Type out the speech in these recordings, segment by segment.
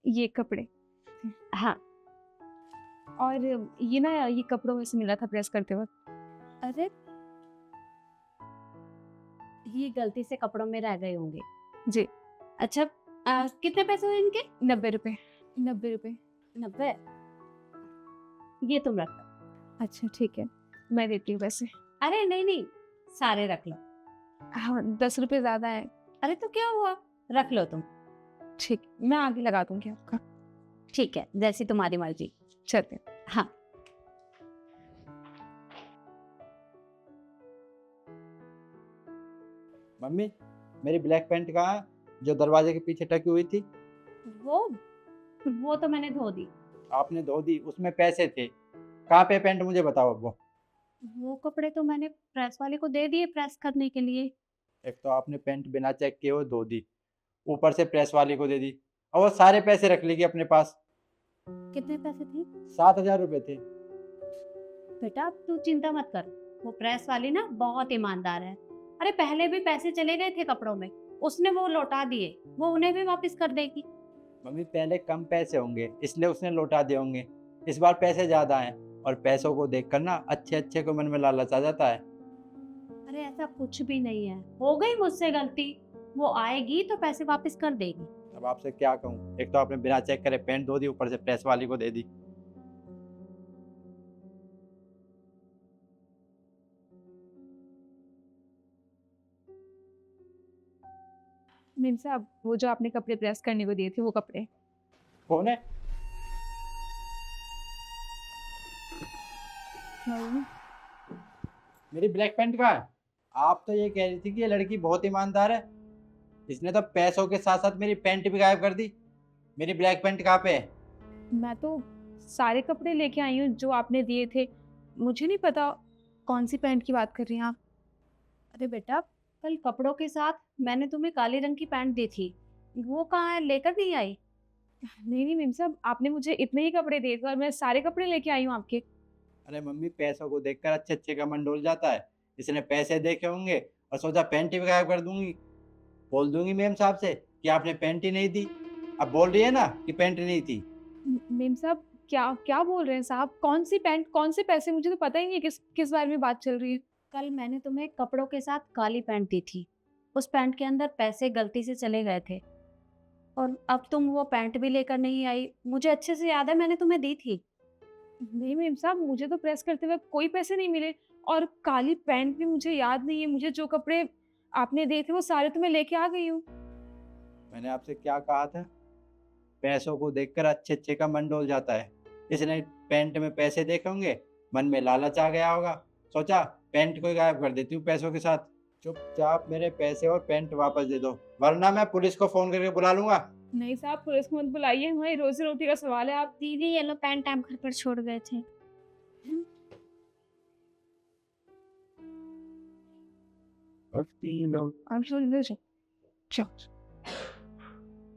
ये कपड़े। हाँ। और ये ना, ये कपड़ों में से मिला था प्रेस करते वक्त। अरे, ये गलती से कपड़ों में रह गए होंगे। जी। अच्छा, कितने पैसे हुए इनके? 90 रुपए। 90 रुपए। 90। ये तुम रख लो। अच्छा ठीक है, मैं देती हूँ पैसे। अरे नहीं नहीं, सारे रख लो। हाँ, 10 रुपए ज्यादा है। अरे तो क्या हुआ, रख लो तुम। ठीक, मैं आगे लगा दूंगी आपका। ठीक है, जैसी तुम्हारी मर्जी। चलते। हाँ। मम्मी, मेरी ब्लैक पैंट कहाँ है जो दरवाजे के पीछे टकी हुई थी? वो तो मैंने धो दी। आपने धो दी, उसमें पैसे थे। कहाँ पे पैंट, मुझे बताओ अब वो कपड़े तो मैंने प्रेस वाले को दे दिए प्रेस करने के लिए। एक तो आपने पैंट बिना चेक किए वो धो दी, ऊपर से प्रेस वाले को दे दी, और वो सारे पैसे रख लेगी अपने पास। कितने पैसे थे? 7,000 रुपए थे। बेटा अब तू चिंता मत कर, वो प्रेस वाली ना बहुत ईमानदार है। अरे पहले भी पैसे चले गए थे कपड़ों में, उसने वो लौटा दिए, वो उन्हें भी वापस कर देगी। मम्मी, पहले कम पैसे होंगे इसलिए उसने लौटा दिए होंगे, इस बार पैसे ज़्यादा हैं, और पैसों को देख कर ना अच्छे अच्छे को मन में लालच आ जाता है। अरे ऐसा कुछ भी नहीं है, हो गई मुझसे गलती, वो आएगी तो पैसे वापस कर देगी। अब आपसे क्या कहूँ, एक तो आपने बिना चेक करे पैंट धो दी, ऊपर से प्रेस वाली को दे दी। मीम साहब, वो जो आपने कपड़े प्रेस करने को दिए थे वो कपड़े। कौन है? मेरी ब्लैक पैंट कहाँ है? आप तो ये कह रही थी कि ये लड़की बहुत ईमानदार है, इसने तो पैसों के साथ साथ मेरी पैंट भी गायब कर दी। मेरी ब्लैक पैंट कहाँ पे है? मैं तो सारे कपड़े लेके आई हूँ जो आपने दिए थे, मुझे नहीं पता कौन सी पैंट की बात कर रही हैं आप। अरे बेटा, कल कपड़ों के साथ मैंने तुम्हें काले रंग की पैंट दी थी, वो कहाँ है, लेकर नहीं आई? नहीं नहीं मीम साहब, आपने मुझे इतने ही कपड़े दिए थे और मैं सारे कपड़े लेके आई हूँ आपके। अरे मम्मी, पैसों को देखकर अच्छे अच्छे का मन डोल जाता है। इसने पैसे देखे होंगे और सोचा पैंट ही गायब कर दूंगी। बोल दूंगी मैम साहब से कि आपने पैंट ही नहीं दी। अब बोल रही है ना कि पैंट नहीं थी। मीम साहब, क्या क्या बोल रहे हैं साहब? कौन सी पैंट, कौन से पैसे? मुझे तो पता ही नहीं है किस किस बारे में बात चल रही है। कल मैंने तुम्हें कपड़ों के साथ काली पैंट दी थी, उस पैंट के अंदर पैसे गलती से चले गए थे, और अब तुम वो पैंट भी लेकर नहीं आई। मुझे अच्छे से याद है, मैंने तुम्हें दी थी। नहीं मीम साहब, मुझे तो प्रेस करते हुए कोई पैसे नहीं मिले, और काली पैंट भी मुझे याद नहीं है। मुझे जो कपड़े आपने दिए थे वो सारे तो मैं लेके आ गई हूँ। मैंने आपसे क्या कहा था? पैसों को देखकर अच्छे अच्छे का मन डोल जाता है। इसने पैंट में पैसे देखे होंगे, मन में लालच आ गया होगा, सोचा पैंट को ही गायब कर देती हूँ पैसों के साथ। चुपचाप मेरे पैसे और पैंट वापस दे दो, वरना मैं पुलिस को फोन करके बुला लूंगा। नहीं साहब, पुलिस को मत बुलाइए, हमारी रोजी रोटी का सवाल है। आप दीदी ये लो पैंट, आप घर पर छोड़ गए थे।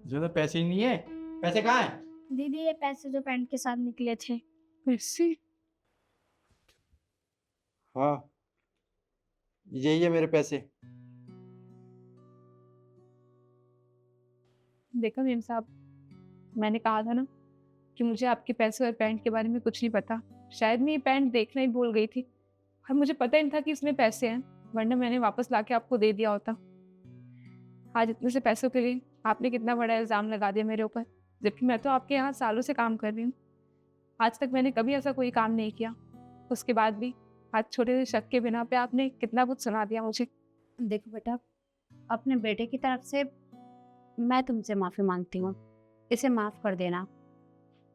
ज्यादा पैसे ही नहीं है। पैसे कहाँ हैं? दीदी ये पैसे जो पैंट के साथ निकले थे। पैसे? हाँ, यही है मेरे पैसे। देखा मेम साहब, मैंने कहा था ना कि मुझे आपके पैसे और पैंट के बारे में कुछ नहीं पता। शायद मैं ये पैंट देखना ही भूल गई थी, और मुझे पता ही नहीं था कि इसमें पैसे हैं, वरना मैंने वापस लाके आपको दे दिया होता। आज इतने से पैसों के लिए आपने कितना बड़ा इल्ज़ाम लगा दिया मेरे ऊपर, जबकि मैं तो आपके यहाँ सालों से काम कर रही हूँ। आज तक मैंने कभी ऐसा कोई काम नहीं किया, उसके बाद भी आज छोटे से शक के बिना पे आपने कितना कुछ सुना दिया मुझे। देखो बेटा, अपने बेटे की तरफ से मैं तुमसे माफ़ी मांगती हूँ, इसे माफ़ कर देना।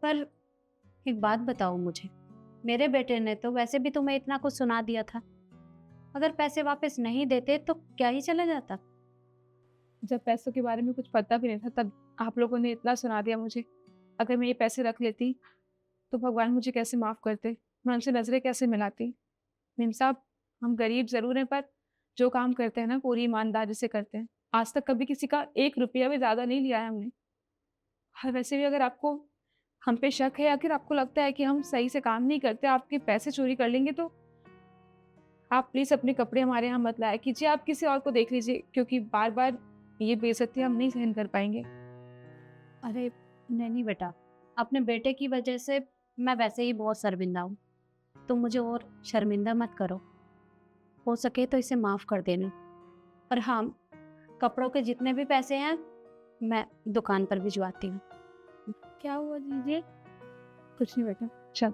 पर एक बात बताओ मुझे, मेरे बेटे ने तो वैसे भी तुम्हें इतना कुछ सुना दिया था, अगर पैसे वापस नहीं देते तो क्या ही चला जाता? जब पैसों के बारे में कुछ पता भी नहीं था तब आप लोगों ने इतना सुना दिया मुझे। अगर मैं ये पैसे रख लेती तो भगवान मुझे कैसे माफ़ करते, मैं उनसे नज़रें कैसे मिलाती। मीम साहब, हम गरीब ज़रूर हैं, पर जो काम करते हैं ना पूरी ईमानदारी से करते हैं। आज तक कभी किसी का 1 रुपया भी ज़्यादा नहीं लिया है हमने। और वैसे भी अगर आपको हम पे शक है या फिर आपको लगता है कि हम सही से काम नहीं करते, आपके पैसे चोरी कर लेंगे, तो आप प्लीज़ अपने कपड़े हमारे यहाँ मत लाया कीजिए, आप किसी और को देख लीजिए, क्योंकि बार-बार ये बेइज्जती हम नहीं सहन कर पाएँगे। अरे नहीं नहीं बेटा, अपने बेटे की वजह से मैं वैसे ही बहुत शर्मिंदा हूँ। तुम मुझे और शर्मिंदा मत करो। हो सके तो इसे माफ़ कर देना। और हाँ, कपड़ों के जितने भी पैसे हैं मैं दुकान पर भिजवाती हूँ। क्या हुआ जीजे? कुछ नहीं बेटा, चल।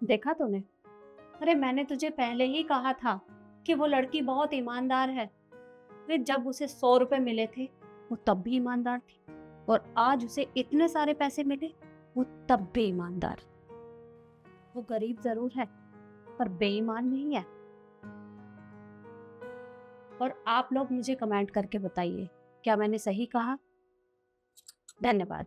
देखा तूने? अरे मैंने तुझे पहले ही कहा था कि वो लड़की बहुत ईमानदार है। अरे जब उसे 100 रुपए मिले थे वो तब भी ईमानदार थी, और आज उसे इतने सारे पैसे मिले वो तब भी ईमानदार। वो गरीब जरूर है पर बेईमान नहीं है। और आप लोग मुझे कमेंट करके बताइए क्या मैंने सही कहा। धन्यवाद।